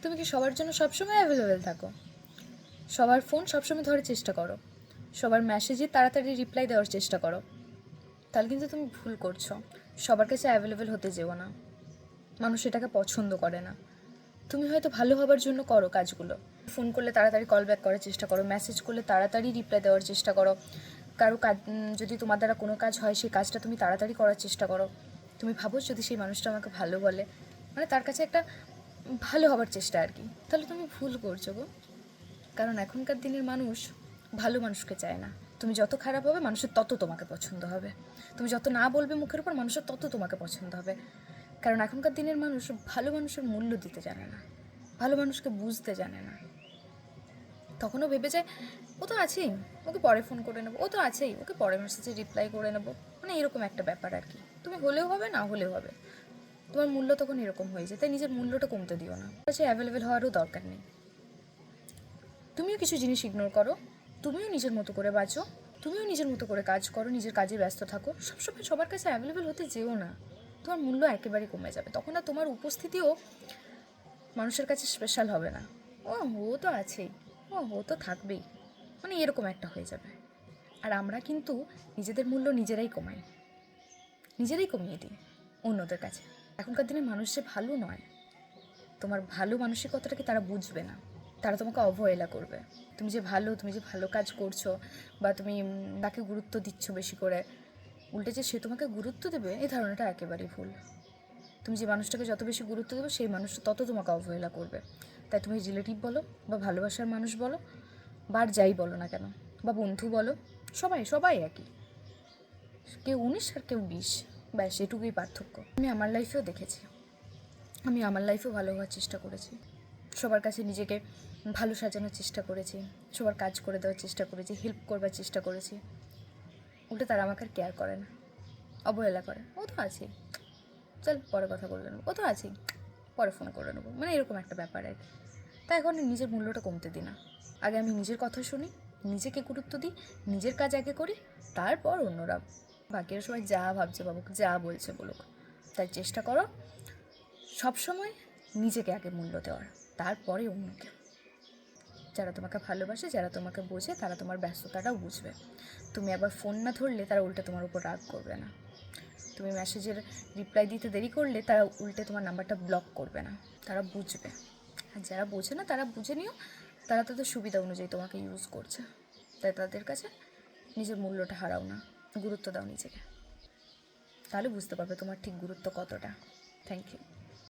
তুমি কি সবার জন্য সবসময় অ্যাভেলেবেল থাকো? সবার ফোন সবসময় ধরার চেষ্টা করো, সবার মেসেজে তাড়াতাড়ি রিপ্লাই দেওয়ার চেষ্টা করো? তাহলে কিন্তু তুমি ভুল করছো। সবার কাছে অ্যাভেলেবেল হতে যেও না, মানুষ এটাকে পছন্দ করে না। তুমি হয়তো ভালো হবার জন্য করো কাজগুলো, ফোন করলে তাড়াতাড়ি কল ব্যাক করার চেষ্টা করো, মেসেজ করলে তাড়াতাড়ি রিপ্লাই দেওয়ার চেষ্টা করো, কারো কাজ যদি তোমার দ্বারা কোনো কাজ হয় সেই কাজটা তুমি তাড়াতাড়ি করার চেষ্টা করো। তুমি ভাবো যদি সেই মানুষটা আমাকে ভালো বলে, মানে তার কাছে একটা ভালো হবার চেষ্টা আর কি, তাহলে তুমি ভুল করছো গো। কারণ এখনকার দিনের মানুষ ভালো মানুষকে চায় না। তুমি যত খারাপ হবে মানুষের তত তোমাকে পছন্দ হবে, তুমি যত না বলবে মুখের উপর মানুষের তত তোমাকে পছন্দ হবে। কারণ এখনকার দিনের মানুষ ভালো মানুষের মূল্য দিতে জানে না, ভালো মানুষকে বুঝতে জানে না। তখনও ভেবে যায় ও তো আছেই, ওকে পরে ফোন করে নেবো, ও তো আছেই, ওকে পরে মেসেজে রিপ্লাই করে নেবো, মানে এরকম একটা ব্যাপার আর কি। তুমি হলেও হবে না হলেও হবে, তোমার মূল্য তখন এরকম হয়ে যায়। তাই নিজের মূল্যটা কমতে দিও না, কাছে অ্যাভেলেবেল হওয়ারও দরকার নেই। তুমিও কিছু জিনিস ইগনোর করো, তুমিও নিজের মতো করে বাঁচো, তুমিও নিজের মতো করে কাজ করো, নিজের কাজে ব্যস্ত থাকো। সবসময় সবার কাছে অ্যাভেলেবেল হতে যেও না, তোমার মূল্য একেবারে কমে যাবে। তখন আর তোমার উপস্থিতিও মানুষের কাছে স্পেশাল হবে না। ও তো আছেই, ও তো থাকবেই, মানে এরকম একটা হয়ে যাবে। আর আমরা কিন্তু নিজেদের মূল্য নিজেরাই কমাই, নিজেরাই কমিয়ে দিই অন্যদের কাছে। এখনকার দিনে মানুষ যে ভালো নয়, তোমার ভালো মানসিকতাটাকে তারা বুঝবে না, তারা তোমাকে অবহেলা করবে। তুমি যে ভালো, তুমি যে ভালো কাজ করছো, বা তুমি তাকে গুরুত্ব দিচ্ছ বেশি করে, উল্টে যে সে তোমাকে গুরুত্ব দেবে, এই ধারণাটা একেবারেই ভুল। তুমি যে মানুষটাকে যত বেশি গুরুত্ব দেবে সেই মানুষটা তত তোমাকে অবহেলা করবে। তাই তুমি রিলেটিভ বলো বা ভালোবাসার মানুষ বলো বা আর যাই বলো না কেন, বা বন্ধু বলো, সবাই সবাই একই, কেউ 19 আর কেউ 20, ব্যাস এটুকুই পার্থক্য। আমি আমার লাইফেও দেখেছি, আমি আমার লাইফেও ভালো হওয়ার চেষ্টা করেছি, সবার কাছে নিজেকে ভালো সাজানোর চেষ্টা করেছি, সবার কাজ করে দেওয়ার চেষ্টা করেছি, হেল্প করবার চেষ্টা করেছি। উল্টে তারা আমাকে আর কেয়ার করে না, অবহেলা করে। ও তো আছেই, চল পরে কথা বলে নেবো, ও তো আছেই, পরে ফোন করে নেবো, মানে এরকম একটা ব্যাপার আর কি। তাই এখন নিজের মূল্যটা কমতে দিই না, আগে আমি নিজের কথা শুনি, নিজেকে গুরুত্ব দিই, নিজের কাজ আগে করি, তারপর অন্যরা বাকিরা সবাই যা ভাবছে ভাবুক, যা বলছে বলুক। তাই চেষ্টা করো সবসময় নিজেকে আগে মূল্য দেওয়ার, তারপরে অন্যকে। যারা তোমাকে ভালোবাসে, যারা তোমাকে বোঝে, তারা তোমার ব্যস্ততাটাও বুঝবে। তুমি আবার ফোন না ধরলে তারা উল্টে তোমার উপর রাগ করবে না, তুমি মেসেজের রিপ্লাই দিতে দেরি করলে তারা উল্টে তোমার নাম্বারটা ব্লক করবে না, তারা বুঝবে। আর যারা বোঝে না তারা বুঝে নিও, তারা তাদের সুবিধা অনুযায়ী তোমাকে ইউজ করছে। তাই তাদের কাছে নিজের মূল্যটা হারাও না, গুরুত্ব দাও নিজেকে, তাহলে বুঝতে পারবে তোমার ঠিক গুরুত্ব কতটা। Thank you.